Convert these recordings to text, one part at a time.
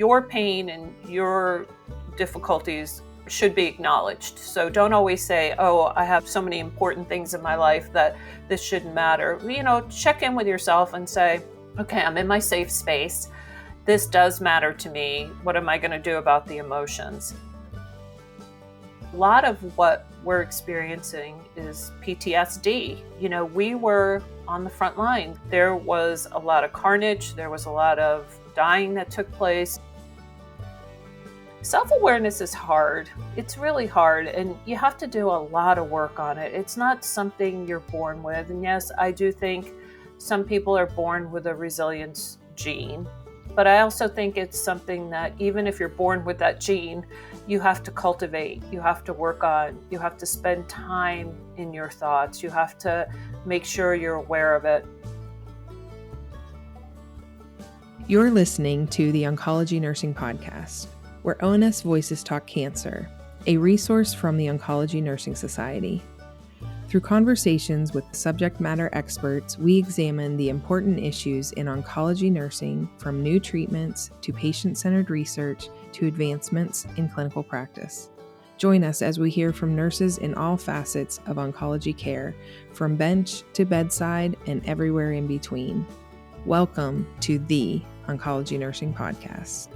your pain and your difficulties should be acknowledged. So don't always say, oh, I have so many important things in my life that this shouldn't matter. Check in with yourself and say, okay, I'm in my safe space. This does matter to me. What am I going to do about the emotions? A lot of what we're experiencing is PTSD. We were on the front line. There was a lot of carnage. There was a lot of dying that took place. Self-awareness is hard. It's really hard, and you have to do a lot of work on it. It's not something you're born with. And yes, I do think some people are born with a resilience gene, but I also think it's something that even if you're born with that gene, you have to cultivate, you have to work on, you have to spend time in your thoughts, you have to make sure you're aware of it. You're listening to the Oncology Nursing Podcast, where ONS Voices Talk Cancer, a resource from the Oncology Nursing Society. Through conversations with subject matter experts, we examine the important issues in oncology nursing, from new treatments to patient-centered research to advancements in clinical practice. Join us as we hear from nurses in all facets of oncology care, from bench to bedside and everywhere in between. Welcome to the Oncology Nursing Podcast.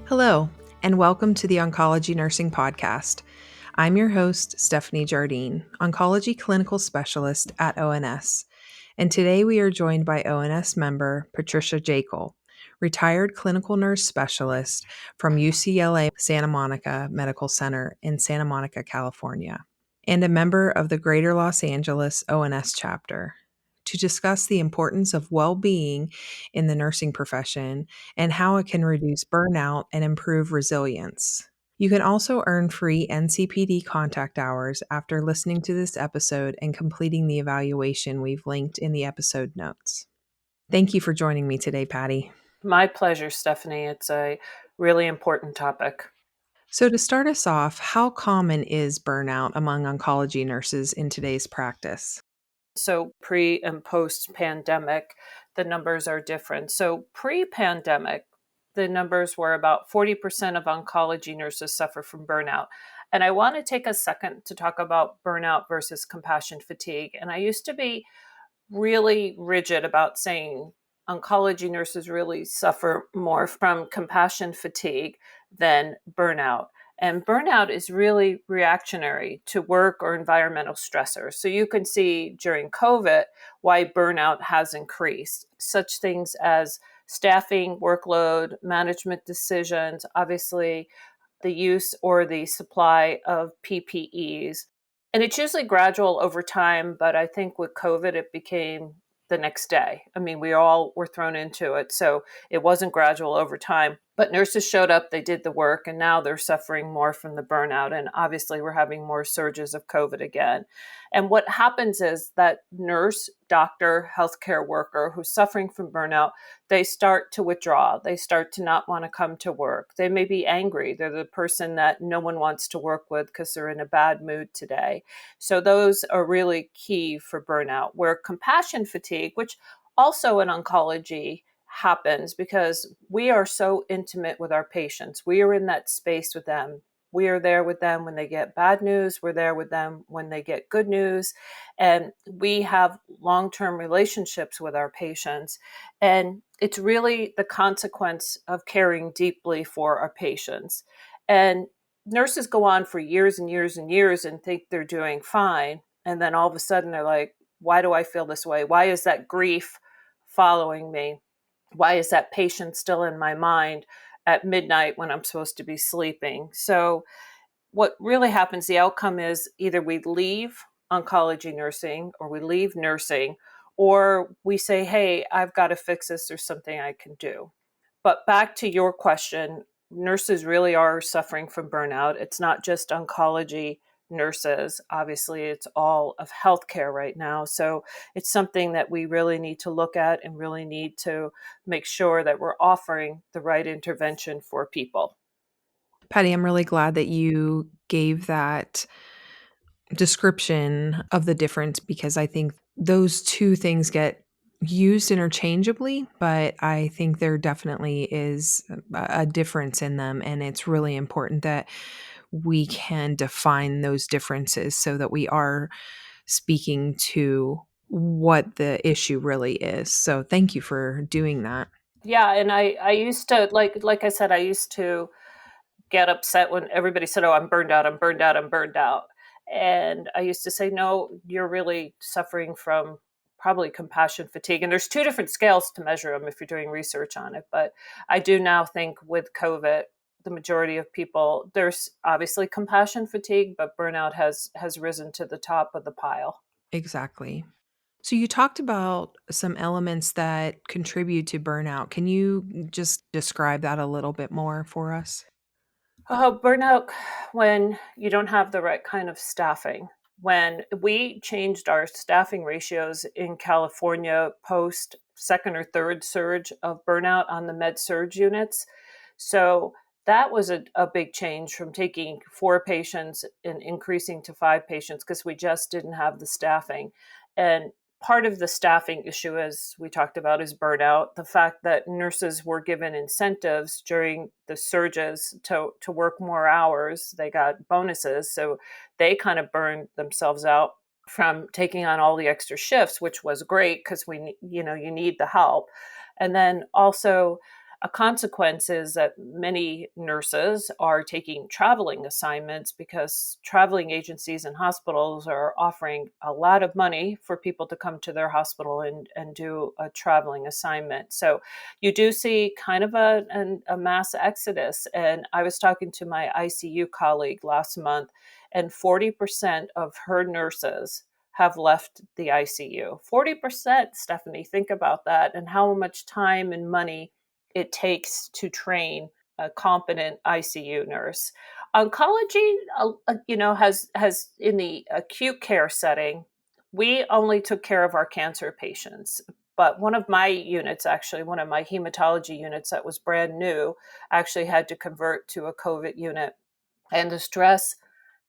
Hello, and welcome to the Oncology Nursing Podcast. I'm your host, Stephanie Jardine, Oncology Clinical Specialist at ONS, and today we are joined by ONS member Patricia Jakel, retired clinical nurse specialist from UCLA Santa Monica Medical Center in Santa Monica, California, and a member of the Greater Los Angeles ONS chapter, to discuss the importance of well-being in the nursing profession and how it can reduce burnout and improve resilience. You can also earn free NCPD contact hours after listening to this episode and completing the evaluation we've linked in the episode notes. Thank you for joining me today, Patty. My pleasure, Stephanie. It's a really important topic. So to start us off, how common is burnout among oncology nurses in today's practice? So pre and post pandemic, the numbers are different. So pre-pandemic, the numbers were about 40% of oncology nurses suffer from burnout. And I want to take a second to talk about burnout versus compassion fatigue. And I used to be really rigid about saying oncology nurses really suffer more from compassion fatigue than burnout. And burnout is really reactionary to work or environmental stressors. So you can see during COVID why burnout has increased. Such things as staffing, workload, management decisions, obviously the use or the supply of PPEs. And it's usually gradual over time, but I think with COVID, it became the next day. I mean, we all were thrown into it. So it wasn't gradual over time. But nurses showed up, they did the work, and now they're suffering more from the burnout. And obviously, we're having more surges of COVID again. And what happens is that nurse, doctor, healthcare worker who's suffering from burnout, they start to withdraw. They start to not want to come to work. They may be angry. They're the person that no one wants to work with because they're in a bad mood today. So those are really key for burnout. Where compassion fatigue, which also in oncology happens because we are so intimate with our patients. We are in that space with them. We are there with them when they get bad news. We're there with them when they get good news. And we have long-term relationships with our patients. And it's really the consequence of caring deeply for our patients. And nurses go on for years and years and years and think they're doing fine. And then all of a sudden they're like, why do I feel this way? Why is that grief following me? Why is that patient still in my mind at midnight when I'm supposed to be sleeping? So what really happens, the outcome is either we leave oncology nursing or we leave nursing, or we say, hey, I've got to fix this. There's something I can do. But back to your question, nurses really are suffering from burnout. It's not just oncology nurses. Obviously, it's all of healthcare right now. So it's something that we really need to look at and really need to make sure that we're offering the right intervention for people. Patty, I'm really glad that you gave that description of the difference, because I think those two things get used interchangeably, but I think there definitely is a difference in them. And it's really important that we can define those differences so that we are speaking to what the issue really is. So thank you for doing that. Yeah, and I used to, like I said, I used to get upset when everybody said, "Oh, I'm burned out, I'm burned out, I'm burned out." And I used to say, "No, you're really suffering from probably compassion fatigue." And there's two different scales to measure them if you're doing research on it. But I do now think with COVID, the majority of people, there's obviously compassion fatigue, but burnout has risen to the top of the pile. Exactly. So you talked about some elements that contribute to burnout. Can you just describe that a little bit more for us? Burnout when you don't have the right kind of staffing. When we changed our staffing ratios in California post second or third surge of burnout on the med surge units. So that was a big change from taking 4 patients and increasing to 5 patients because we just didn't have the staffing. And part of the staffing issue, as we talked about, is burnout. The fact that nurses were given incentives during the surges to work more hours, they got bonuses. So they kind of burned themselves out from taking on all the extra shifts, which was great because you need the help. And then also, a consequence is that many nurses are taking traveling assignments because traveling agencies and hospitals are offering a lot of money for people to come to their hospital and do a traveling assignment. So you do see kind of a mass exodus. And I was talking to my ICU colleague last month, and 40% of her nurses have left the ICU. 40%, Stephanie, think about that and how much time and money it takes to train a competent ICU nurse. Oncology, has in the acute care setting, we only took care of our cancer patients. But one of my units, actually, one of my hematology units that was brand new, actually had to convert to a COVID unit. And the stress,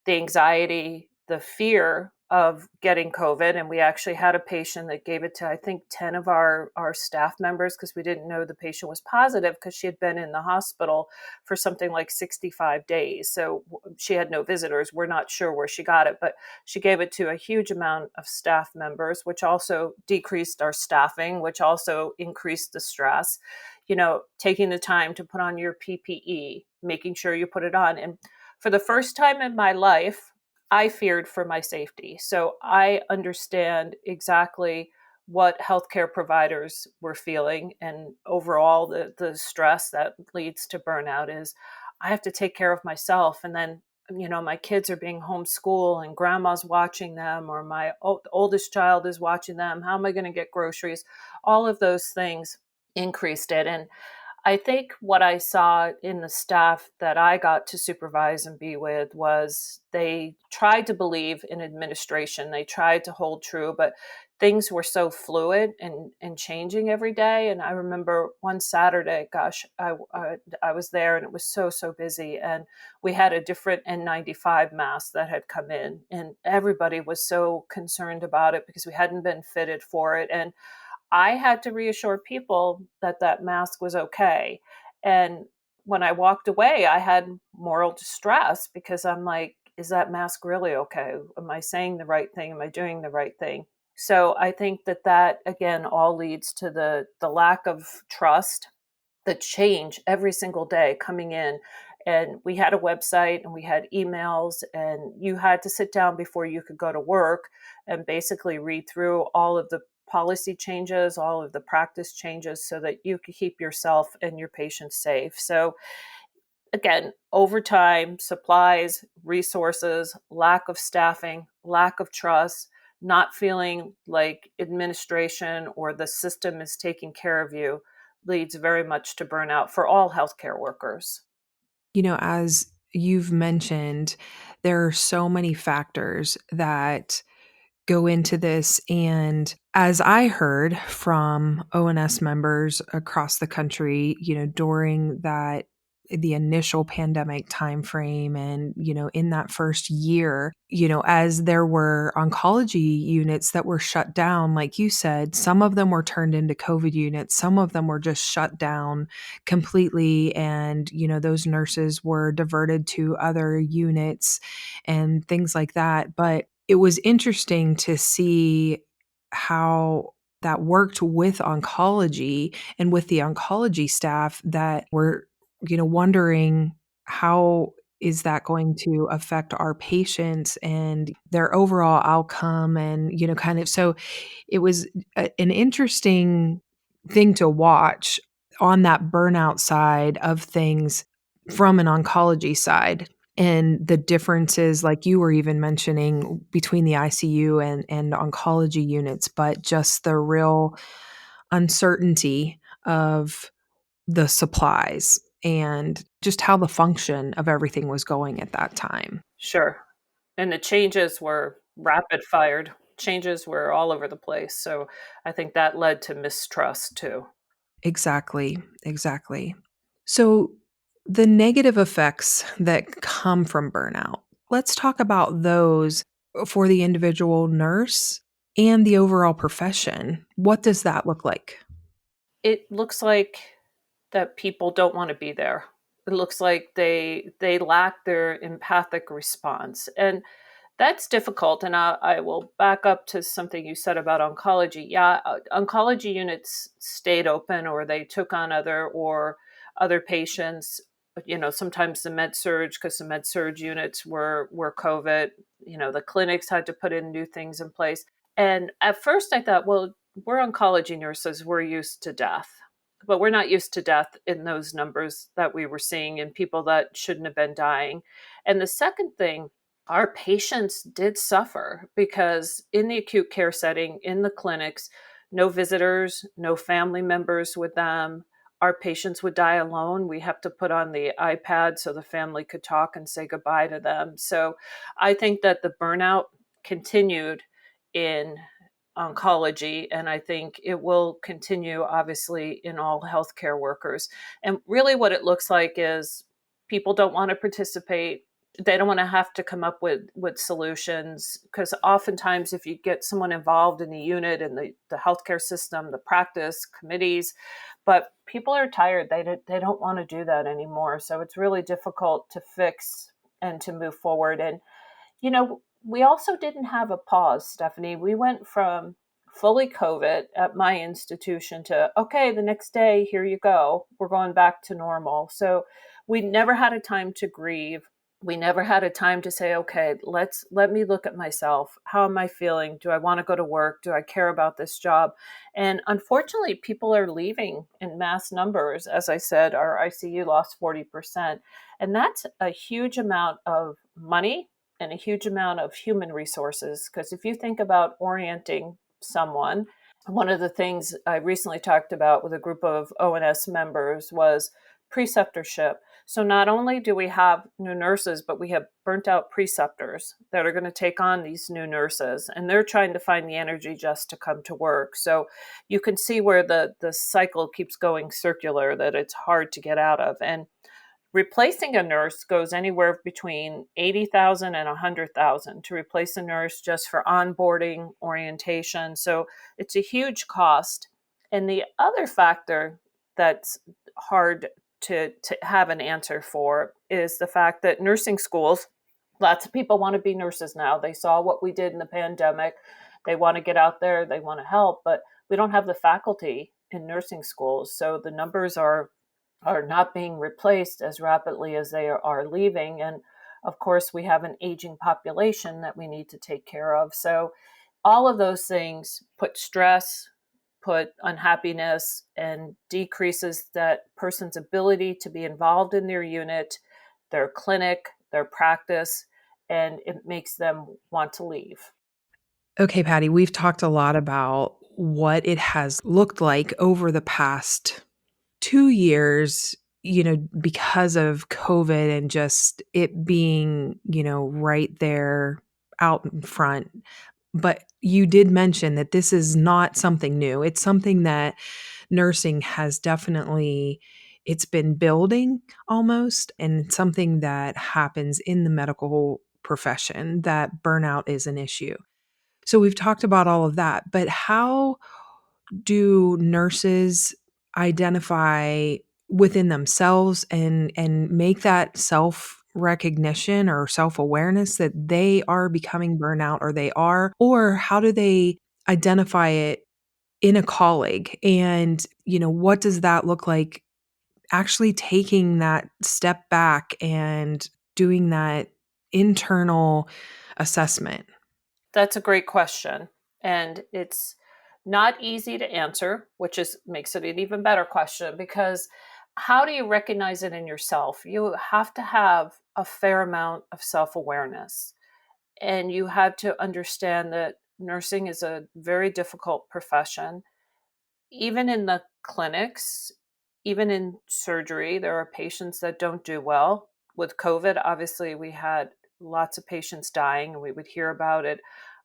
the anxiety, the fear of getting COVID. And we actually had a patient that gave it to, I think, 10 of our staff members because we didn't know the patient was positive because she had been in the hospital for something like 65 days. So she had no visitors. We're not sure where she got it, but she gave it to a huge amount of staff members, which also decreased our staffing, which also increased the stress. Taking the time to put on your PPE, making sure you put it on. And for the first time in my life, I feared for my safety. So I understand exactly what healthcare providers were feeling. And overall, the stress that leads to burnout is I have to take care of myself. And then, my kids are being homeschooled and grandma's watching them, or my oldest child is watching them. How am I going to get groceries? All of those things increased it. And I think what I saw in the staff that I got to supervise and be with was they tried to believe in administration. They tried to hold true, but things were so fluid and changing every day. And I remember one Saturday, gosh, I was there and it was so, so busy. And we had a different N95 mask that had come in, and everybody was so concerned about it because we hadn't been fitted for it. And I had to reassure people that that mask was okay. And when I walked away, I had moral distress because I'm like, is that mask really okay? Am I saying the right thing? Am I doing the right thing? So I think that again all leads to the lack of trust, the change every single day coming in. And we had a website and we had emails, and you had to sit down before you could go to work and basically read through all of the policy changes, all of the practice changes, so that you could keep yourself and your patients safe. So again, overtime, supplies, resources, lack of staffing, lack of trust, not feeling like administration or the system is taking care of you leads very much to burnout for all healthcare workers. As you've mentioned, there are so many factors that go into this. And as I heard from ONS members across the country, during that the initial pandemic timeframe and, in that first year, as there were oncology units that were shut down, like you said, some of them were turned into COVID units, some of them were just shut down completely. And, those nurses were diverted to other units and things like that. But it was interesting to see how that worked with oncology and with the oncology staff that were, wondering how is that going to affect our patients and their overall outcome, and, kind of, so it was an interesting thing to watch on that burnout side of things from an oncology side, and the differences, like you were even mentioning, between the ICU and oncology units, but just the real uncertainty of the supplies and just how the function of everything was going at that time. Sure. And the changes were rapid fired. Changes were all over the place. So I think that led to mistrust too. Exactly, exactly. So, the negative effects that come from burnout, let's talk about those for the individual nurse and the overall profession. What does that look like? It looks like that people don't want to be there. It looks like they lack their empathic response. And that's difficult. And I will back up to something you said about oncology. Yeah, oncology units stayed open, or they took on other patients. Sometimes the med surge, because the med surge units were COVID. The clinics had to put in new things in place. And at first I thought, well, we're oncology nurses, we're used to death. But we're not used to death in those numbers that we were seeing in people that shouldn't have been dying. And the second thing, our patients did suffer because in the acute care setting, in the clinics, no visitors, no family members with them. Our patients would die alone. We have to put on the iPad so the family could talk and say goodbye to them. So I think that the burnout continued in oncology, and I think it will continue, obviously, in all healthcare workers. And really, what it looks like is people don't want to participate. They don't want to have to come up with solutions, because oftentimes if you get someone involved in the unit and the healthcare system, the practice committees, but people are tired. They don't want to do that anymore. So it's really difficult to fix and to move forward. And we also didn't have a pause, Stephanie. We went from fully COVID at my institution to, okay, the next day, here you go. We're going back to normal. So we never had a time to grieve. We never had a time to say, okay, let me look at myself. How am I feeling? Do I want to go to work? Do I care about this job? And unfortunately, people are leaving in mass numbers. As I said, our ICU lost 40%. And that's a huge amount of money and a huge amount of human resources. Because if you think about orienting someone, one of the things I recently talked about with a group of ONS members was preceptorship. So not only do we have new nurses, but we have burnt out preceptors that are going to take on these new nurses, and they're trying to find the energy just to come to work. So you can see where the cycle keeps going circular, that it's hard to get out of. And replacing a nurse goes anywhere between 80,000 and 100,000 to replace a nurse just for onboarding, orientation. So it's a huge cost. And the other factor that's hard to have an answer for is the fact that nursing schools, lots of people want to be nurses now. They saw what we did in the pandemic. They want to get out there, they want to help, but we don't have the faculty in nursing schools. So the numbers are not being replaced as rapidly as they are leaving. And of course, we have an aging population that we need to take care of. So all of those things put stress, put unhappiness, and decreases that person's ability to be involved in their unit, their clinic, their practice, and it makes them want to leave. Okay, Patty, we've talked a lot about what it has looked like over the past 2 years, because of COVID and just it being, right there out in front. But you did mention that this is not something new. It's something that nursing has definitely it's been building almost, and something that happens in the medical profession, that burnout is an issue. So we've talked about all of that, but how do nurses identify within themselves and make that self recognition or self awareness that they are becoming burnout, or they are, or how do they identify it in a colleague? And, what does that look like, actually taking that step back and doing that internal assessment? That's a great question. And it's not easy to answer, which is makes it an even better question, because how do you recognize it in yourself? You have to have a fair amount of self-awareness, and you have to understand that nursing is a very difficult profession. Even in the clinics, even in surgery, there are patients that don't do well. With COVID, obviously, we had lots of patients dying, and we would hear about it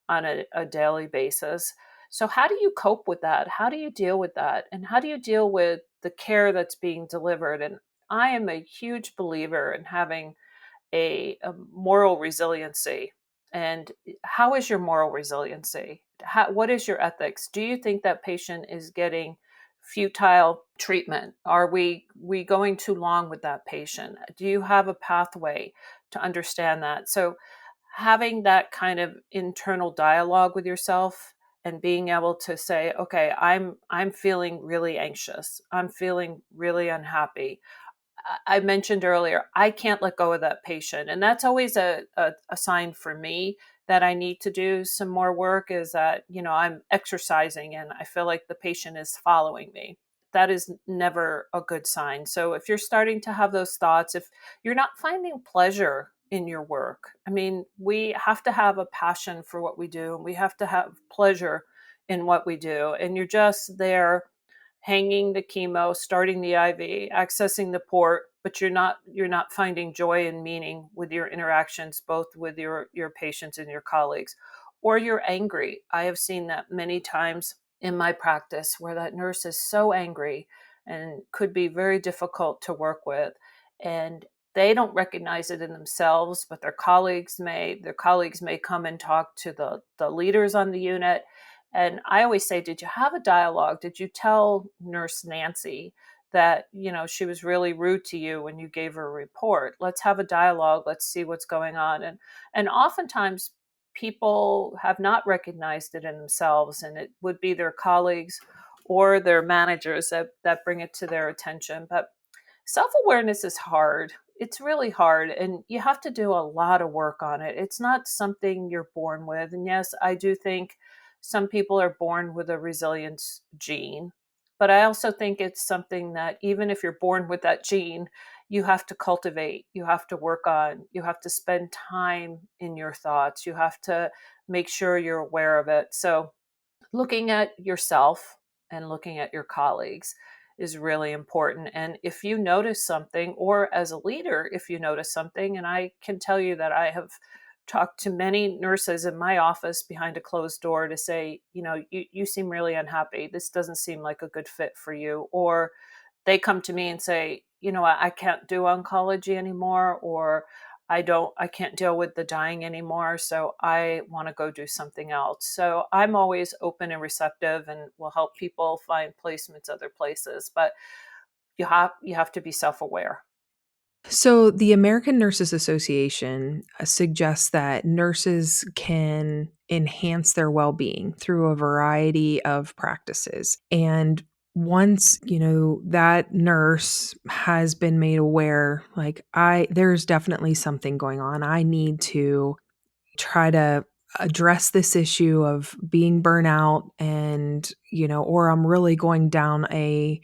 on a daily basis. So, how do you cope with that? How do you deal with that? And how do you deal with the care that's being delivered? And I am a huge believer in having a moral resiliency. And how is your moral resiliency? What is your ethics? Do you think that patient is getting futile treatment? Are we going too long with that patient? Do you have a pathway to understand that? So having that kind of internal dialogue with yourself and being able to say, okay, I'm feeling really anxious. I'm feeling really unhappy. I mentioned earlier, I can't let go of that patient. And that's always a sign for me that I need to do some more work, is that, I'm exercising and I feel like the patient is following me. That is never a good sign. So if you're starting to have those thoughts, if you're not finding pleasure in your work, I mean, we have to have a passion for what we do, and we have to have pleasure in what we do. And you're just there hanging the chemo, starting the IV, accessing the port, but you're not finding joy and meaning with your interactions, both with your patients and your colleagues, or you're angry. I have seen that many times in my practice, where that nurse is so angry and could be very difficult to work with, and they don't recognize it in themselves, but their colleagues may come and talk to the leaders on the unit. And I always say, did you have a dialogue? Did you tell Nurse Nancy that, she was really rude to you when you gave her a report? Let's have a dialogue. Let's see what's going on. And oftentimes people have not recognized it in themselves, and it would be their colleagues or their managers that bring it to their attention. But self-awareness is hard. It's really hard, and you have to do a lot of work on it. It's not something you're born with. And yes, I do think some people are born with a resilience gene, but I also think it's something that, even if you're born with that gene, you have to cultivate, you have to work on, you have to spend time in your thoughts, you have to make sure you're aware of it. So looking at yourself and looking at your colleagues is really important. And if you notice something, or as a leader, if you notice something, and I can tell you that I have talked to many nurses in my office behind a closed door to say, you seem really unhappy. This doesn't seem like a good fit for you. Or they come to me and say, I can't do oncology anymore, or I can't deal with the dying anymore, so I want to go do something else. So I'm always open and receptive, and will help people find placements other places, but you have to be self-aware. So, the American Nurses Association suggests that nurses can enhance their well being through a variety of practices. And once, that nurse has been made aware, like, there's definitely something going on. I need to try to address this issue of being burnout, and, or I'm really going down a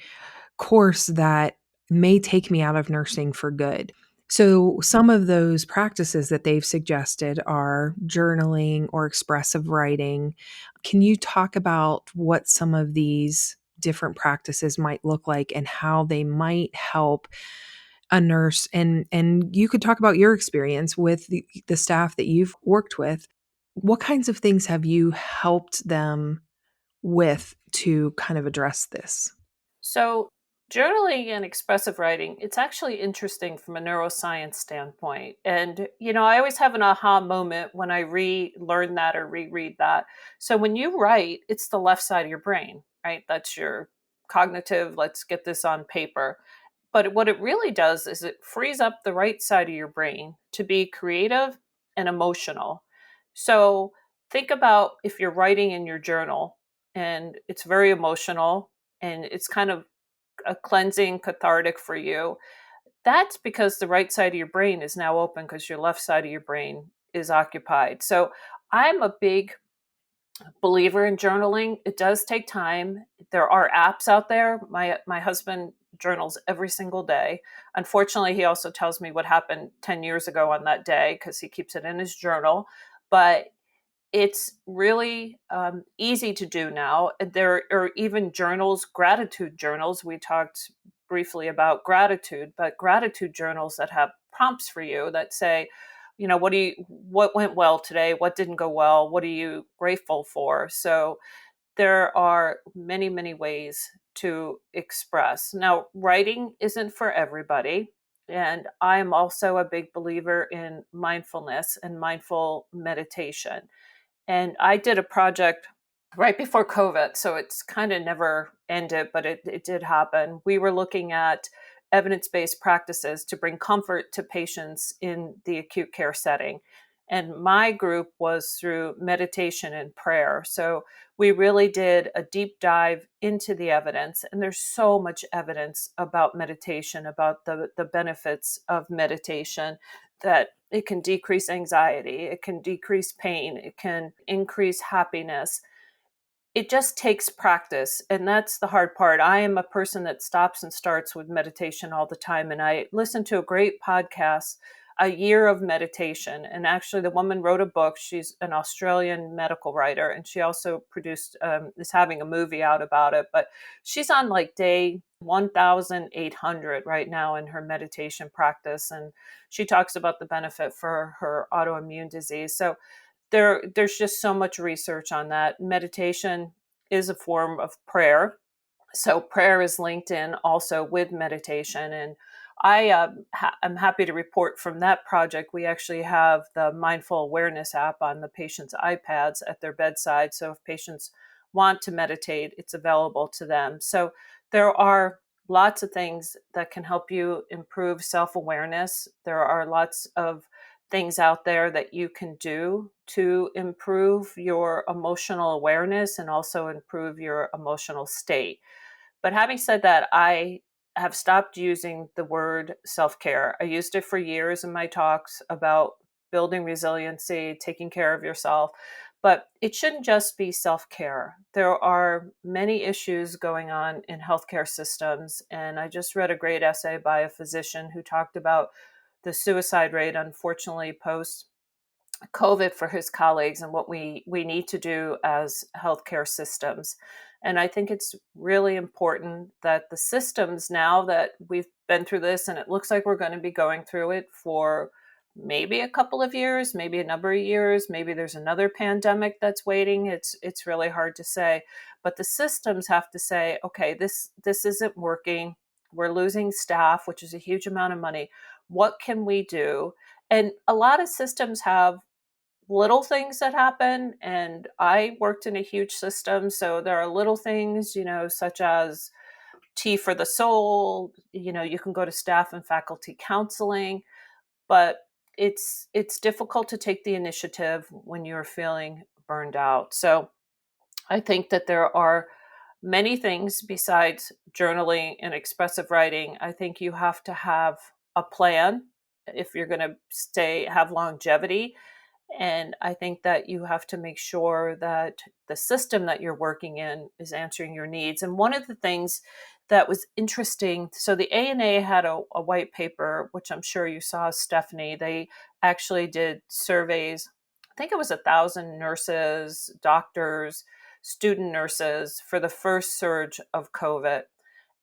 course that may take me out of nursing for good. So, some of those practices that they've suggested are journaling or expressive writing. Can you talk about what some of these different practices might look like, and how they might help a nurse? And you could talk about your experience with the staff that you've worked with. What kinds of things have you helped them with to kind of address this? So Journaling and expressive writing, it's actually interesting from a neuroscience standpoint. And, I always have an aha moment when I relearn that or reread that. So when you write, it's the left side of your brain, right? That's your cognitive, let's get this on paper. But what it really does is it frees up the right side of your brain to be creative and emotional. So think about if you're writing in your journal and it's very emotional and it's kind of a cleansing, cathartic for you. That's because the right side of your brain is now open because your left side of your brain is occupied. So I'm a big believer in journaling. It does take time. There are apps out there. My husband journals every single day. Unfortunately, he also tells me what happened 10 years ago on that day because he keeps it in his journal. But it's really easy to do now. There are even journals, gratitude journals. We talked briefly about gratitude, but gratitude journals that have prompts for you that say, what went well today? What didn't go well? What are you grateful for? So there are many, many ways to express. Now, writing isn't for everybody. And I'm also a big believer in mindfulness and mindful meditation. And I did a project right before COVID, so it's kind of never ended, but it did happen. We were looking at evidence based practices to bring comfort to patients in the acute care setting. And my group was through meditation and prayer. So we really did a deep dive into the evidence. And there's so much evidence about meditation, about the benefits of meditation, that it can decrease anxiety, it can decrease pain, it can increase happiness. It just takes practice. And that's the hard part. I am a person that stops and starts with meditation all the time. And I listened to a great podcast, A Year of Meditation. And actually, the woman wrote a book. She's an Australian medical writer. And she also is having a movie out about it. But she's on like day 1,800 right now in her meditation practice. And she talks about the benefit for her autoimmune disease. So there's just so much research on that. Meditation is a form of prayer. So prayer is linked in also with meditation. And I'm happy to report from that project, we actually have the mindful awareness app on the patient's iPads at their bedside. So if patients want to meditate, it's available to them. So there are lots of things that can help you improve self-awareness. There are lots of things out there that you can do to improve your emotional awareness and also improve your emotional state. But having said that, I have stopped using the word self-care. I used it for years in my talks about building resiliency, taking care of yourself, but it shouldn't just be self-care. There are many issues going on in healthcare systems, and I just read a great essay by a physician who talked about the suicide rate, unfortunately, post COVID for his colleagues and what we need to do as healthcare systems. And I think it's really important that the systems, now that we've been through this and it looks like we're going to be going through it for maybe a couple of years, maybe a number of years, maybe there's another pandemic that's waiting. It's really hard to say, but the systems have to say, okay, this isn't working. We're losing staff, which is a huge amount of money. What can we do? And a lot of systems have little things that happen. And I worked in a huge system. So there are little things, such as tea for the soul. You can go to staff and faculty counseling, but it's difficult to take the initiative when you're feeling burned out. So I think that there are many things besides journaling and expressive writing. I think you have to have a plan if you're going to have longevity. And I think that you have to make sure that the system that you're working in is answering your needs. And one of the things that was interesting, so the ANA had a white paper, which I'm sure you saw, Stephanie. They actually did surveys. I think it was 1,000 nurses, doctors, student nurses for the first surge of COVID.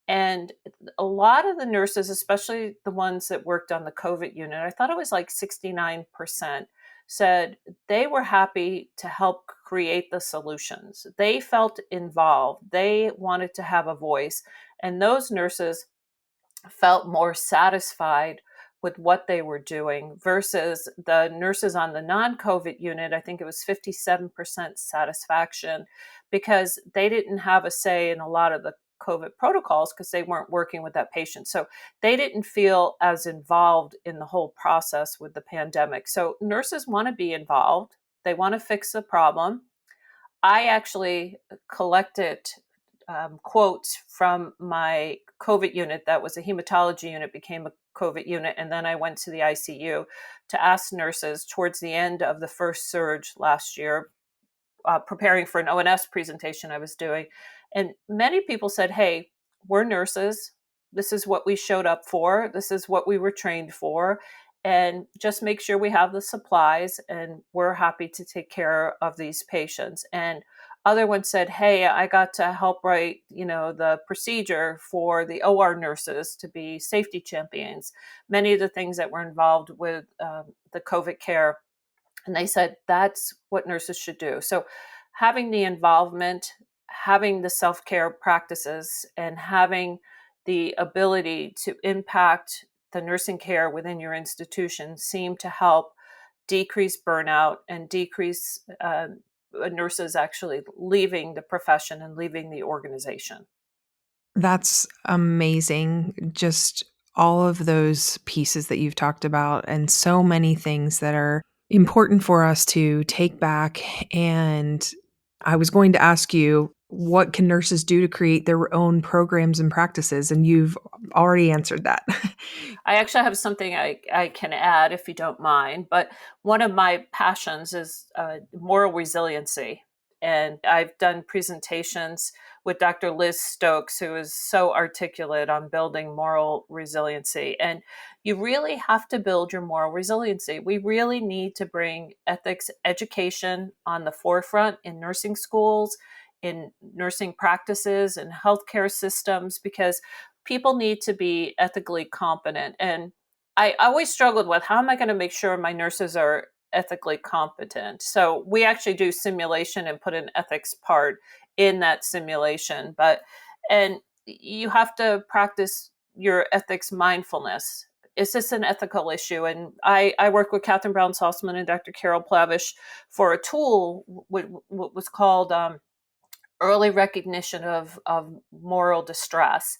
And a lot of the nurses, especially the ones that worked on the COVID unit, I thought it was like 69%, said they were happy to help create the solutions. They felt involved. They wanted to have a voice. And those nurses felt more satisfied with what they were doing versus the nurses on the non-COVID unit. I think it was 57% satisfaction because they didn't have a say in a lot of the COVID protocols because they weren't working with that patient. So they didn't feel as involved in the whole process with the pandemic. So nurses want to be involved. They want to fix the problem. I actually collected quotes from my COVID unit that was a hematology unit, became a COVID unit, and then I went to the ICU to ask nurses towards the end of the first surge last year, preparing for an ONS presentation I was doing. And many people said, hey, we're nurses. This is what we showed up for. This is what we were trained for. And just make sure we have the supplies and we're happy to take care of these patients. And other ones said, hey, I got to help write, the procedure for the OR nurses to be safety champions. Many of the things that were involved with the COVID care. And they said that's what nurses should do. So having the involvement, having the self-care practices, and having the ability to impact the nursing care within your institution seem to help decrease burnout and decrease nurses actually leaving the profession and leaving the organization. That's amazing. Just all of those pieces that you've talked about, and so many things that are important for us to take back. And I was going to ask you, what can nurses do to create their own programs and practices? And you've already answered that. I actually have something I can add if you don't mind. But one of my passions is moral resiliency. And I've done presentations with Dr. Liz Stokes, who is so articulate on building moral resiliency. And you really have to build your moral resiliency. We really need to bring ethics education on the forefront in nursing schools, in nursing practices, and healthcare systems, because people need to be ethically competent. And I always struggled with, how am I going to make sure my nurses are ethically competent? So we actually do simulation and put an ethics part in that simulation. And you have to practice your ethics mindfulness. Is this an ethical issue? And I work with Catherine Brown Salzman and Dr. Carol Plavish for a tool, what was called early recognition of moral distress.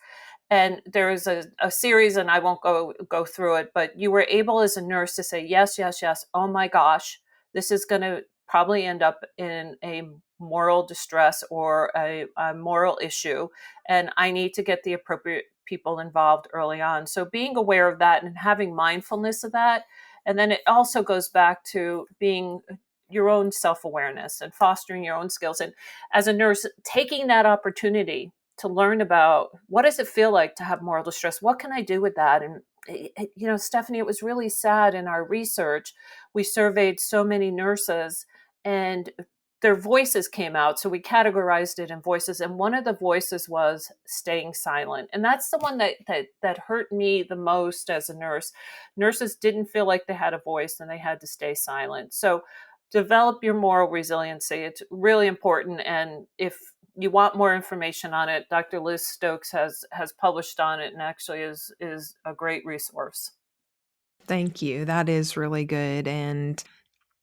And there is a series, and I won't go through it, but you were able as a nurse to say, yes, yes, yes, oh my gosh, this is going to probably end up in a moral distress or a moral issue, and I need to get the appropriate people involved early on. So being aware of that and having mindfulness of that. And then it also goes back to being your own self-awareness and fostering your own skills. And as a nurse, taking that opportunity to learn about, what does it feel like to have moral distress? What can I do with that? And, Stephanie, it was really sad in our research. We surveyed so many nurses and their voices came out. So we categorized it in voices. And one of the voices was staying silent. And that's the one that hurt me the most as a nurse. Nurses didn't feel like they had a voice and they had to stay silent. So develop your moral resiliency. It's really important. And if you want more information on it, Dr. Liz Stokes has published on it and actually is a great resource. Thank you. That is really good and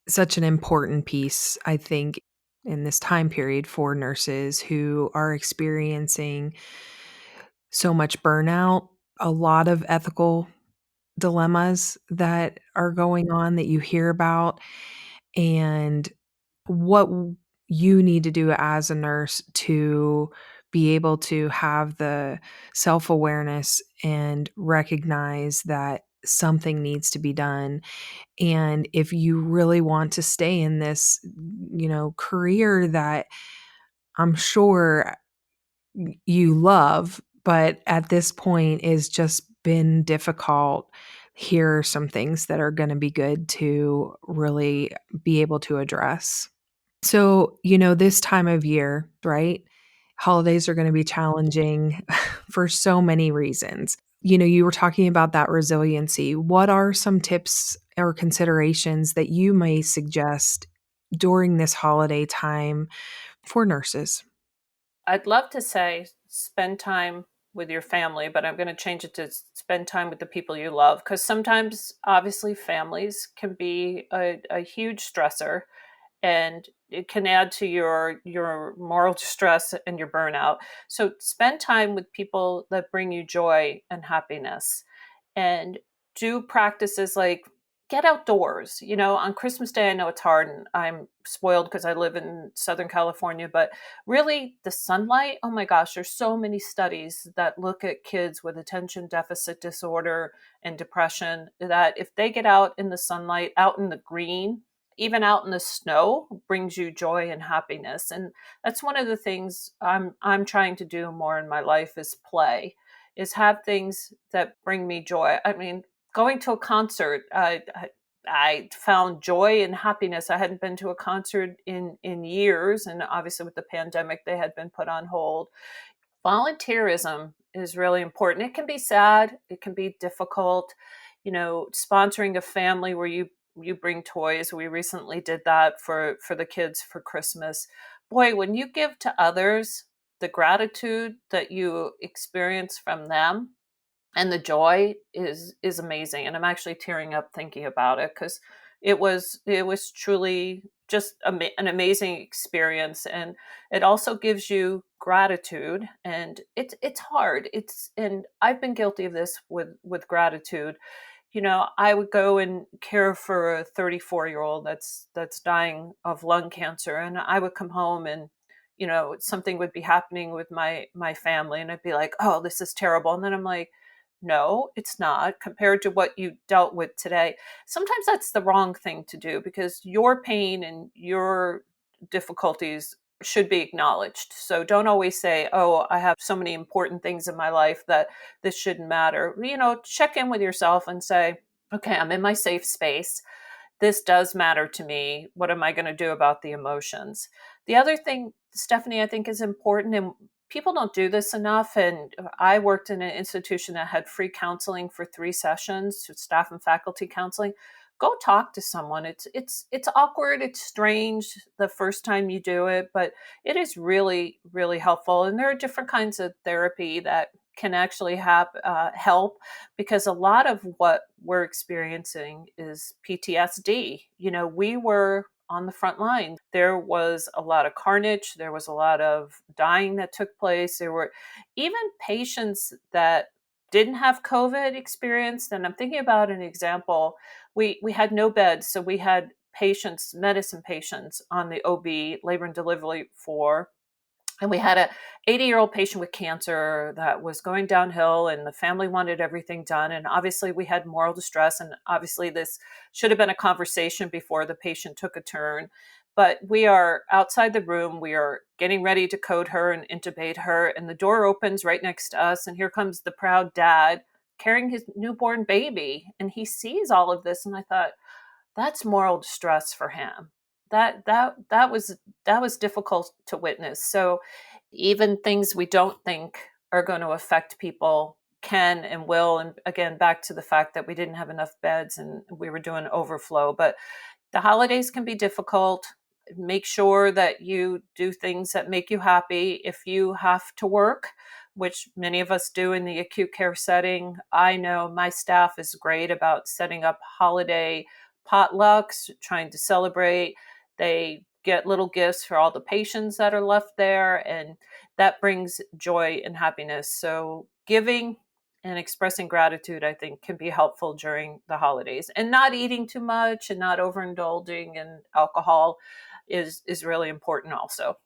such an important piece, I think, in this time period for nurses who are experiencing so much burnout, a lot of ethical dilemmas that are going on that you hear about, and what you need to do as a nurse to be able to have the self-awareness and recognize that something needs to be done. And if you really want to stay in this, career that I'm sure you love, but at this point is just been difficult, here are some things that are going to be good to really be able to address. So, this time of year, right? Holidays are going to be challenging for so many reasons. You were talking about that resiliency. What are some tips or considerations that you may suggest during this holiday time for nurses? I'd love to say spend time with your family, but I'm going to change it to spend time with the people you love. Because sometimes, obviously, families can be a huge stressor, and it can add to your moral distress and your burnout. So spend time with people that bring you joy and happiness, and do practices like get outdoors. On Christmas Day, I know it's hard and I'm spoiled because I live in Southern California, but really the sunlight, oh my gosh, there's so many studies that look at kids with attention deficit disorder and depression, that if they get out in the sunlight, out in the green, even out in the snow, brings you joy and happiness. And that's one of the things I'm trying to do more in my life, is play, is have things that bring me joy. I mean, going to a concert, I found joy and happiness. I hadn't been to a concert in years, and obviously with the pandemic, they had been put on hold. Volunteerism is really important. It can be sad, it can be difficult. Sponsoring a family where you bring toys. We recently did that for the kids for Christmas. Boy, when you give to others, the gratitude that you experience from them and the joy is amazing. And I'm actually tearing up thinking about it, because it was truly just an amazing experience. And it also gives you gratitude, and it's hard. And I've been guilty of this with gratitude. I would go and care for a 34-year-old that's dying of lung cancer, and I would come home, and something would be happening with my family, and I'd be like, "Oh, this is terrible." And then I'm like, "No, it's not, compared to what you dealt with today." Sometimes that's the wrong thing to do, because your pain and your difficulties should be acknowledged. So don't always say, "Oh, I have so many important things in my life that this shouldn't matter." Check in with yourself and say, "Okay, I'm in my safe space. This does matter to me. What am I going to do about the emotions?" The other thing, Stephanie, I think is important, and people don't do this enough. And I worked in an institution that had free counseling for 3 sessions, staff and faculty counseling. Go talk to someone. It's awkward. It's strange the first time you do it, but it is really, really helpful. And there are different kinds of therapy that can actually help, because a lot of what we're experiencing is PTSD. We were on the front line. There was a lot of carnage. There was a lot of dying that took place. There were even patients that didn't have COVID experienced. And I'm thinking about an example. We had no beds, so we had patients, medicine patients, on the OB, labor and delivery floor, and we had a 80-year-old patient with cancer that was going downhill, and the family wanted everything done. And obviously we had moral distress, and obviously this should have been a conversation before the patient took a turn. But we are outside the room, we are getting ready to code her and intubate her, and the door opens right next to us, and here comes the proud dad carrying his newborn baby, and he sees all of this. And I thought, that's moral distress for him. That was difficult to witness. So even things we don't think are going to affect people can and will. And again, back to the fact that we didn't have enough beds and we were doing overflow. But the holidays can be difficult. Make sure that you do things that make you happy. If you have to work, which many of us do in the acute care setting, I know my staff is great about setting up holiday potlucks, trying to celebrate. They get little gifts for all the patients that are left there, and that brings joy and happiness. So giving and expressing gratitude, I think, can be helpful during the holidays. And not eating too much and not overindulging in alcohol is really important also.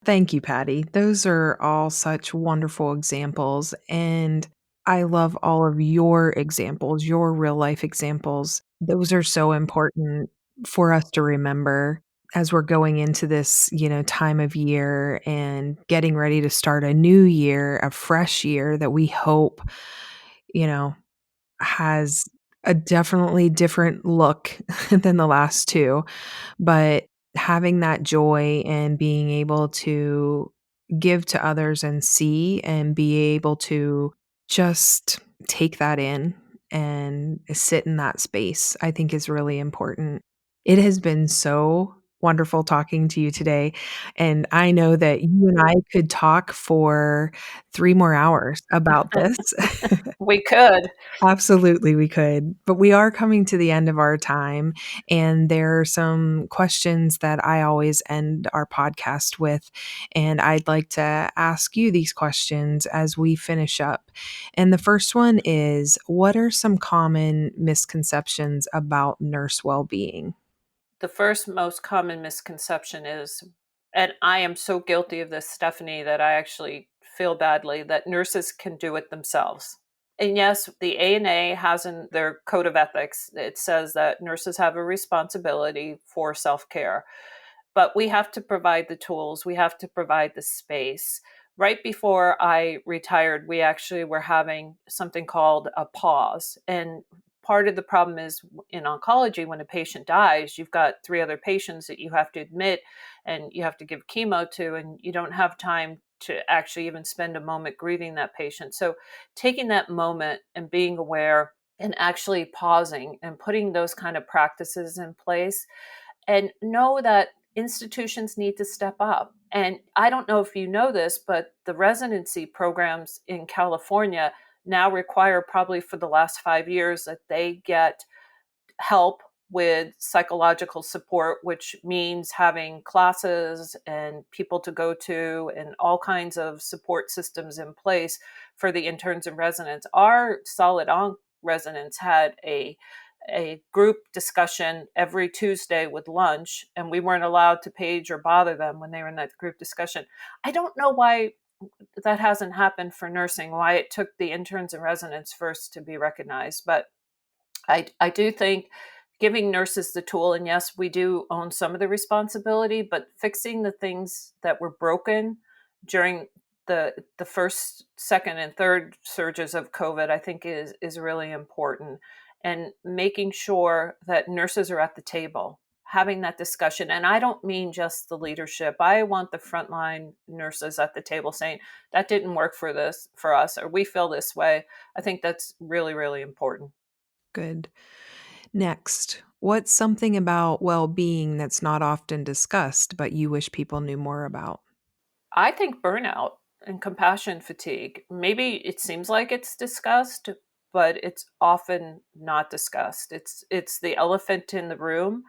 Thank you, Patty. Those are all such wonderful examples. And I love all of your examples, your real life examples. Those are so important for us to remember as we're going into this, time of year and getting ready to start a new year, a fresh year that we hope, you know, has a definitely different look than the last two. But having that joy and being able to give to others and see and be able to just take that in and sit in that space, I think is really important. It has been so wonderful talking to you today. And I know that you and I could talk for 3 more hours about this. We could. Absolutely, we could. But we are coming to the end of our time, and there are some questions that I always end our podcast with. And I'd like to ask you these questions as we finish up. And the first one is, what are some common misconceptions about nurse well being? The first most common misconception is, and I am so guilty of this, Stephanie, that I actually feel badly, that nurses can do it themselves. And yes, the ANA has in their code of ethics, it says that nurses have a responsibility for self care, but we have to provide the tools, we have to provide the space. Right before I retired, we actually were having something called a pause. And part of the problem is in oncology, when a patient dies, you've got three other patients that you have to admit and you have to give chemo to, and you don't have time to actually even spend a moment grieving that patient. So, taking that moment and being aware and actually pausing and putting those kind of practices in place, and know that institutions need to step up. And I don't know if you know this, but the residency programs in California now require, probably for the last 5 years, that they get help with psychological support, which means having classes and people to go to and all kinds of support systems in place for the interns and residents. Our Solid On residents had a group discussion every Tuesday with lunch, and we weren't allowed to page or bother them when they were in that group discussion. I don't know why that hasn't happened for nursing, why it took the interns and residents first to be recognized. But I do think giving nurses the tool, and yes, we do own some of the responsibility, but fixing the things that were broken during the first, second, and third surges of COVID, I think is really important. And making sure that nurses are at the table having that discussion. And I don't mean just the leadership. I want the frontline nurses at the table saying that didn't work for us, or we feel this way. I think that's really, really important. Good. Next, what's something about well being that's not often discussed, but you wish people knew more about? I think burnout and compassion fatigue, maybe it seems like it's discussed, but it's often not discussed. It's the elephant in the room,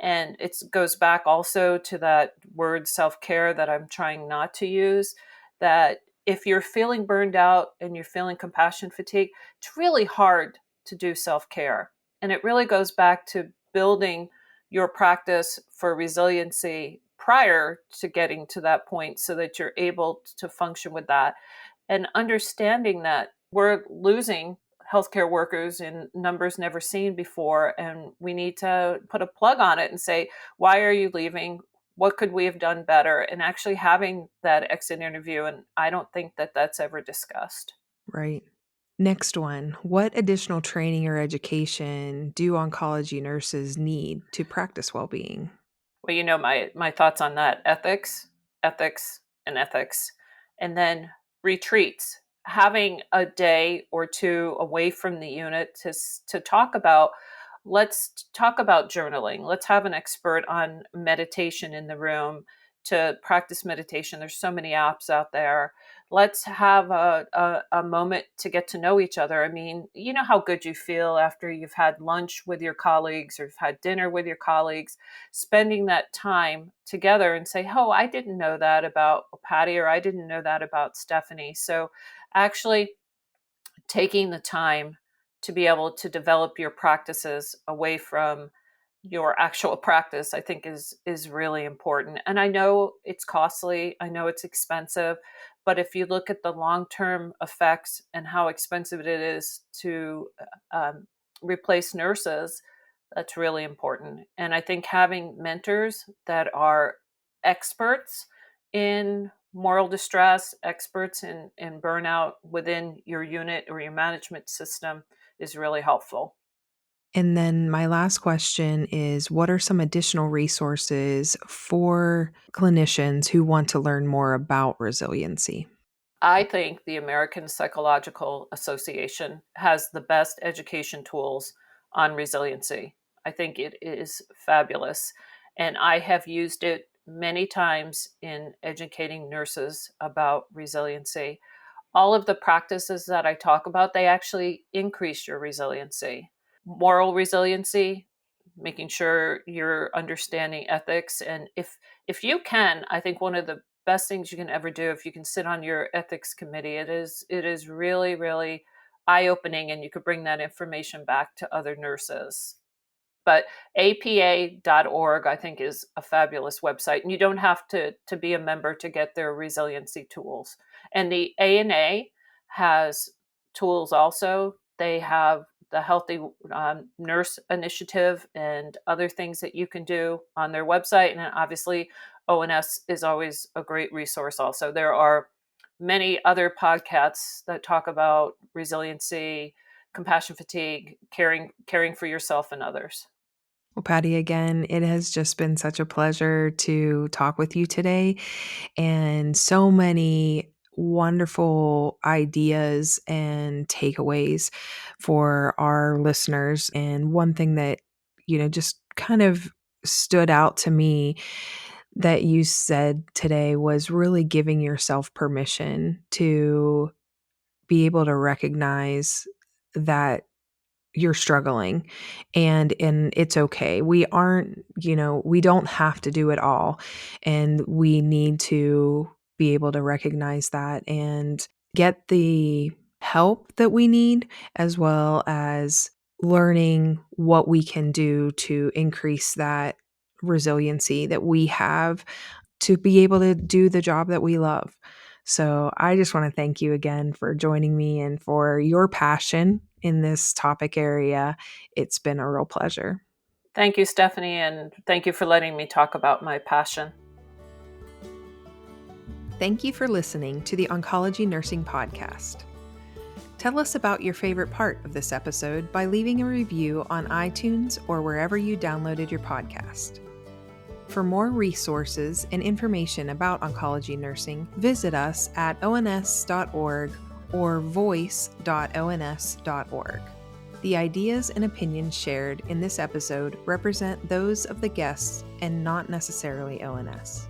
and it goes back also to that word self-care that I'm trying not to use, that if you're feeling burned out and you're feeling compassion fatigue, it's really hard to do self-care. And it really goes back to building your practice for resiliency prior to getting to that point so that you're able to function with that, and understanding that we're losing healthcare workers in numbers never seen before, and we need to put a plug on it and say, why are you leaving, what could we have done better, and actually having that exit interview. And I don't think that that's ever discussed. Right. Next one, what additional training or education do oncology nurses need to practice well being? Well, you know my thoughts on that: ethics, ethics, and ethics. And then retreats, having a day or two away from the unit to talk about. Let's talk about journaling. Let's have an expert on meditation in the room to practice meditation. There's so many apps out there. Let's have a moment to get to know each other. I mean, you know how good you feel after you've had lunch with your colleagues or you've had dinner with your colleagues, spending that time together and say, oh, I didn't know that about Patty, or I didn't know that about Stephanie. So actually taking the time to be able to develop your practices away from your actual practice, I think is really important. And I know it's costly, I know it's expensive, but if you look at the long-term effects and how expensive it is to replace nurses, that's really important. And I think having mentors that are experts in moral distress, experts in burnout within your unit or your management system is really helpful. And then my last question is, what are some additional resources for clinicians who want to learn more about resiliency? I think the American Psychological Association has the best education tools on resiliency. I think it is fabulous. And I have used it many times in educating nurses about resiliency. All of the practices that I talk about, they actually increase your resiliency. Moral resiliency, making sure you're understanding ethics. And if you can, I think one of the best things you can ever do, if you can sit on your ethics committee, it is really, really eye-opening, and you could bring that information back to other nurses. But apa.org, I think, is a fabulous website. And you don't have to be a member to get their resiliency tools. And the ANA has tools also. They have the Healthy Nurse Initiative and other things that you can do on their website. And obviously, ONS is always a great resource also. There are many other podcasts that talk about resiliency, compassion fatigue, caring for yourself and others. Well, Patty, again, it has just been such a pleasure to talk with you today, and so many wonderful ideas and takeaways for our listeners. And one thing that, just kind of stood out to me that you said today was really giving yourself permission to be able to recognize that you're struggling, and it's okay. We aren't, we don't have to do it all, and we need to be able to recognize that and get the help that we need, as well as learning what we can do to increase that resiliency that we have to be able to do the job that we love. So I just want to thank you again for joining me and for your passion in this topic area. It's been a real pleasure. Thank you, Stephanie, and thank you for letting me talk about my passion. Thank you for listening to the Oncology Nursing Podcast. Tell us about your favorite part of this episode by leaving a review on iTunes or wherever you downloaded your podcast. For more resources and information about oncology nursing, visit us at ons.org or voice.ons.org. The ideas and opinions shared in this episode represent those of the guests and not necessarily ONS.